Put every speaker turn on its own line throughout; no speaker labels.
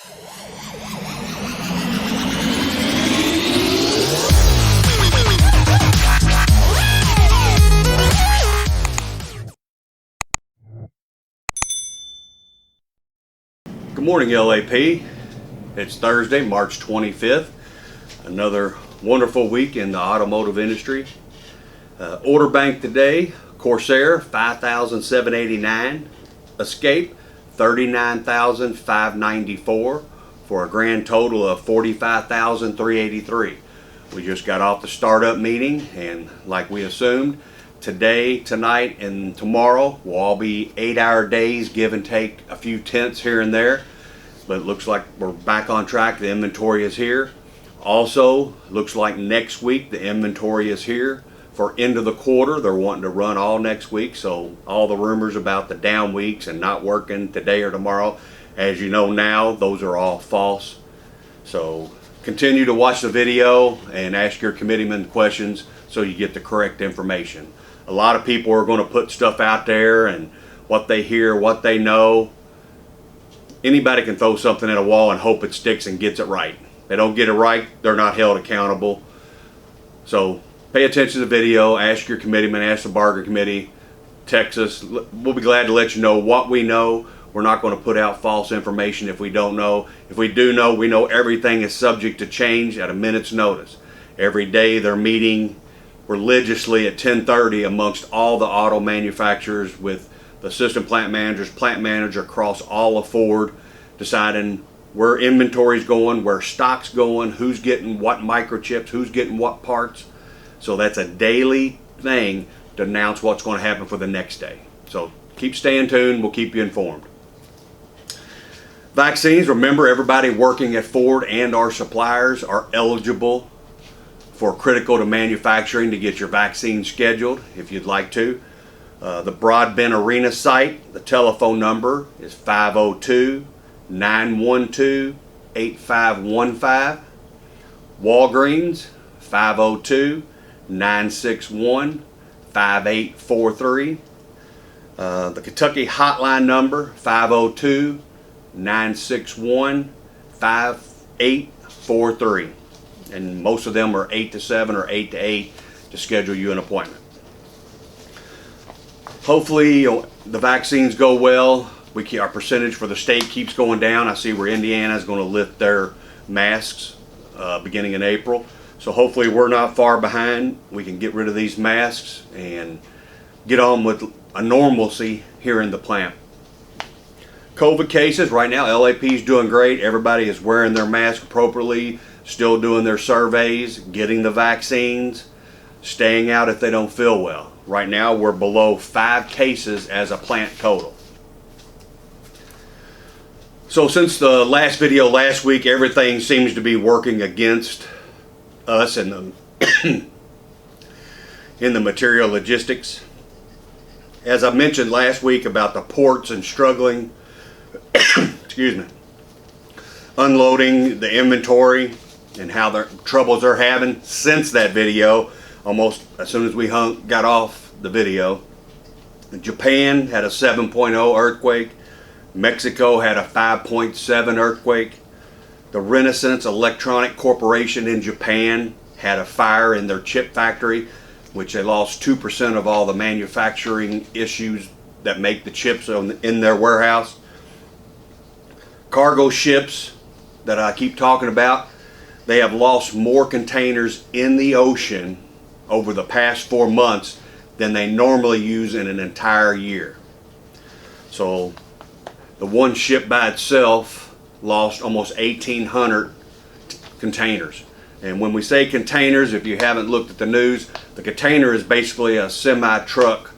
Good morning, LAP. It's Thursday, March 25th. Another wonderful week in the automotive industry. Order bank today, Corsair 5,789, Escape 39,594 for a grand total of 45,383. We just got off the startup meeting, and like we assumed, today, tonight, and tomorrow will all be 8-hour days, give and take a few tenths here and there. But it looks like we're back on track. The inventory is here. Also, looks like next week the inventory is here for end of the quarter. They're wanting to run all next week, so all the rumors about the down weeks and not working today or tomorrow, as you know now, those are all false. So continue to watch the video and ask your committeeman questions so you get the correct information. A lot of people are going to put stuff out there and what they hear, what they know. Anybody can throw something at a wall and hope it sticks and gets it right. If they don't get it right, they're not held accountable. So pay attention to the video, ask your committeeman, ask the bargaining committee, text us. We'll be glad to let you know what we know. We're not going to put out false information if we don't know. If we do know, we know everything is subject to change at a minute's notice. Every day they're meeting religiously at 10:30 amongst all the auto manufacturers with the assistant plant managers, plant manager across all of Ford, deciding where inventory's going, where stock's going, who's getting what microchips, who's getting what parts. So that's a daily thing to announce what's going to happen for the next day. So keep staying tuned, we'll keep you informed. Vaccines, remember everybody working at Ford and our suppliers are eligible for critical to manufacturing to get your vaccine scheduled if you'd like to. The Broadbent Arena site, the telephone number is 502-912-8515. Walgreens, 502-961-5843. The Kentucky hotline number, 502-961-5843. And most of them are 8 to 7 or 8 to 8 to schedule you an appointment. Hopefully the vaccines go well. Our percentage for the state keeps going down. I see where Indiana is going to lift their masks beginning in April. So hopefully we're not far behind. We can get rid of these masks and get on with a normalcy here in the plant. COVID cases, right now LAP is doing great. Everybody is wearing their mask appropriately, still doing their surveys, getting the vaccines, staying out if they don't feel well. Right now we're below 5 cases as a plant total. So since the last video last week, everything seems to be working against us in the in the material logistics. As I mentioned last week about the ports and struggling excuse me, unloading the inventory and how the troubles they're having since that video, almost as soon as we got off the video. Japan had a 7.0 earthquake. Mexico had a 5.7 earthquake. The Renaissance Electronic Corporation in Japan had a fire in their chip factory, which they lost 2% of all the manufacturing issues that make the chips in their warehouse. Cargo ships that I keep talking about, they have lost more containers in the ocean over the past 4 months than they normally use in an entire year. So the one ship by itself lost almost 1,800 containers. And when we say containers, if you haven't looked at the news, the container is basically a semi-truck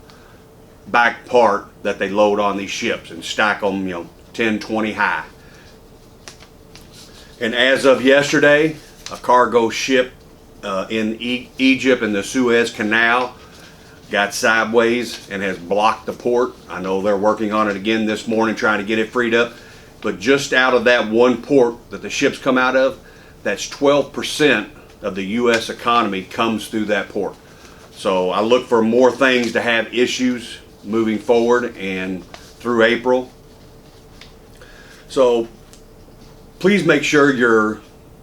back part that they load on these ships and stack them, 10, 20 high. And as of yesterday, a cargo ship in Egypt in the Suez Canal got sideways and has blocked the port. I know they're working on it again this morning trying to get it freed up. But just out of that one port that the ships come out of, that's 12% of the U.S. economy comes through that port. So I look for more things to have issues moving forward and through April. So please make sure you're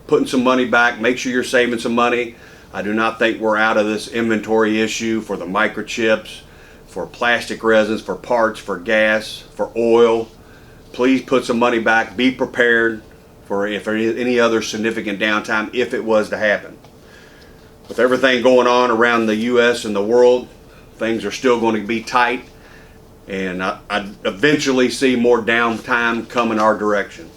putting some money back. Make sure you're saving some money. I do not think we're out of this inventory issue for the microchips, for plastic resins, for parts, for gas, for oil. Please put some money back. Be prepared for if there is any other significant downtime if it was to happen. With everything going on around the U.S. and the world, things are still going to be tight, and I eventually see more downtime coming our direction.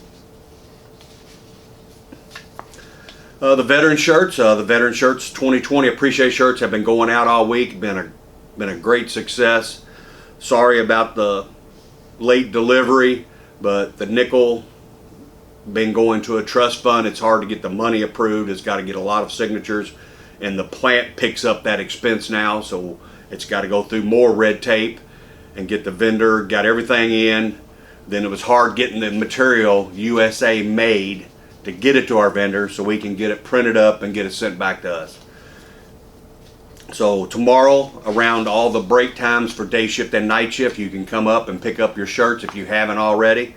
The veteran shirts 2020 Appreciate shirts have been going out all week. Been a great success. Sorry about the late delivery, but the nickel been going to a trust fund. It's hard to get the money approved. It's got to get a lot of signatures, and the plant picks up that expense now, so it's got to go through more red tape and get the vendor, got everything in. Then it was hard getting the material USA made to get it to our vendor so we can get it printed up and get it sent back to us. So tomorrow, around all the break times for day shift and night shift, you can come up and pick up your shirts if you haven't already.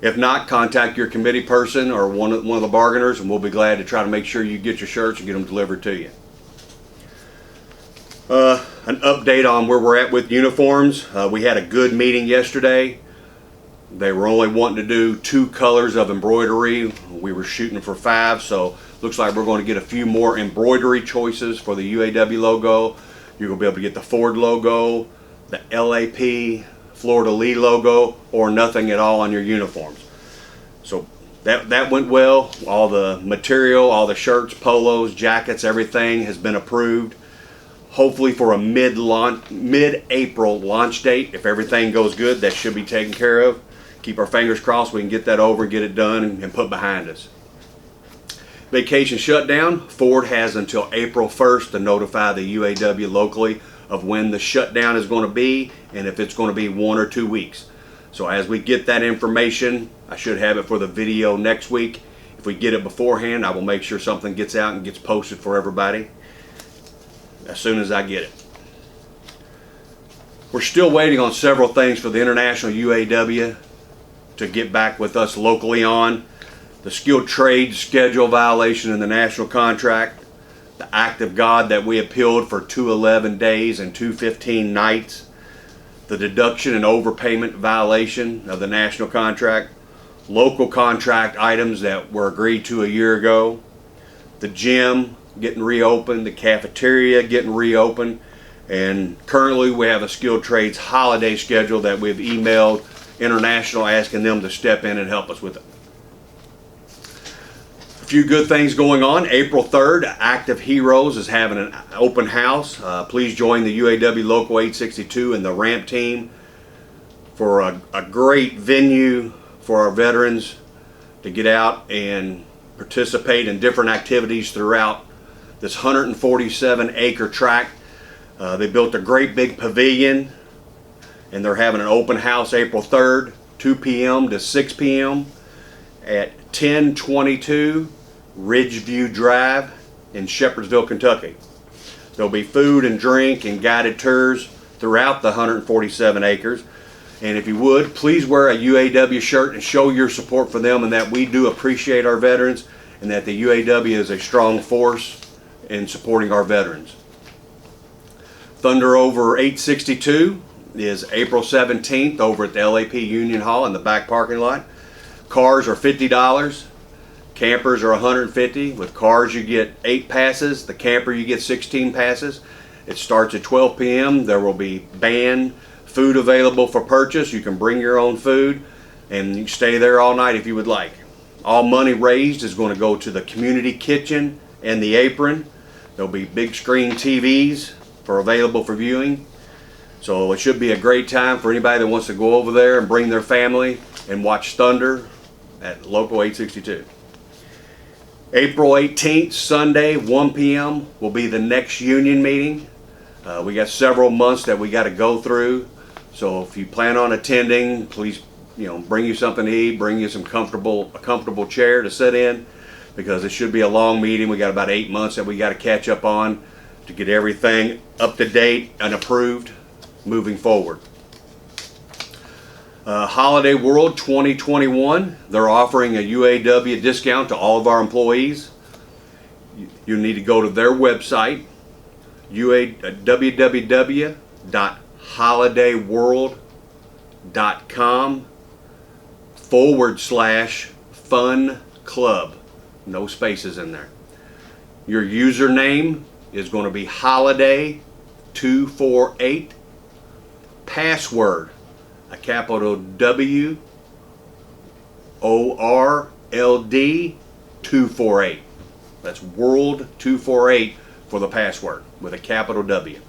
If not, contact your committee person or one of the bargainers, and we'll be glad to try to make sure you get your shirts and get them delivered to you. An update on where we're at with uniforms. We had a good meeting yesterday. They were only wanting to do 2 colors of embroidery. We were shooting for 5, so looks like we're going to get a few more embroidery choices for the UAW logo. You're going to be able to get the Ford logo, the LAP, Florida Lee logo, or nothing at all on your uniforms. So that went well. All the material, all the shirts, polos, jackets, everything has been approved. Hopefully for a mid-April launch date. If everything goes good, that should be taken care of. Keep our fingers crossed we can get that over, get it done, and put behind us. Vacation shutdown. Ford has until April 1st to notify the UAW locally of when the shutdown is going to be and if it's going to be 1 or 2 weeks. So as we get that information, I should have it for the video next week. If we get it beforehand, I will make sure something gets out and gets posted for everybody as soon as I get it. We're still waiting on several things for the international UAW to get back with us locally on. The skilled trade schedule violation in the national contract, the act of God that we appealed for 211 days and 215 nights, the deduction and overpayment violation of the national contract, local contract items that were agreed to a year ago, the gym getting reopened, the cafeteria getting reopened, and currently we have a skilled trades holiday schedule that we've emailed International asking them to step in and help us with it. A few good things going on. April 3rd, Active Heroes is having an open house. Please join the UAW Local 862 and the ramp team for a great venue for our veterans to get out and participate in different activities throughout this 147-acre tract. They built a great big pavilion, and they're having an open house April 3rd, 2 p.m. to 6 p.m. at 1022 Ridgeview Drive in Shepherdsville, Kentucky. There'll be food and drink and guided tours throughout the 147 acres. And if you would, please wear a UAW shirt and show your support for them and that we do appreciate our veterans and that the UAW is a strong force in supporting our veterans. Thunder Over 862 is April 17th over at the LAP Union Hall in the back parking lot. Cars are $50. Campers are $150. With cars you get 8 passes. The camper you get 16 passes. It starts at 12 p.m. There will be band food available for purchase. You can bring your own food and you can stay there all night if you would like. All money raised is going to go to the community kitchen and the apron. There'll be big screen TVs available for viewing. So it should be a great time for anybody that wants to go over there and bring their family and watch Thunder at Local 862. April 18th, Sunday, 1 p.m. will be the next union meeting. We got several months that we got to go through. So if you plan on attending, please, bring you something to eat, bring you a comfortable chair to sit in, because it should be a long meeting. We got about 8 months that we got to catch up on to get everything up to date and approved moving forward. Holiday World 2021, they're offering a UAW discount to all of our employees. You need to go to their website, www.holidayworld.com/fun club. No spaces in there. Your username is going to be holiday248. Password, a capital WORLD 248. That's World 248 for the password with a capital W.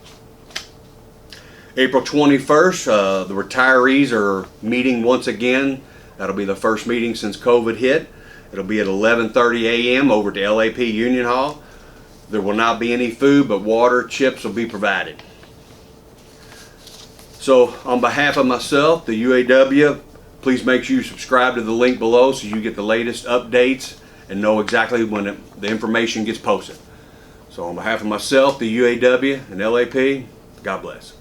April 21st, the retirees are meeting once again. That'll be the first meeting since COVID hit. It'll be at 11:30 a.m. over at the LAP Union Hall. There will not be any food, but water, chips will be provided. So on behalf of myself, the UAW, please make sure you subscribe to the link below so you get the latest updates and know exactly when the information gets posted. So on behalf of myself, the UAW, and LAP, God bless.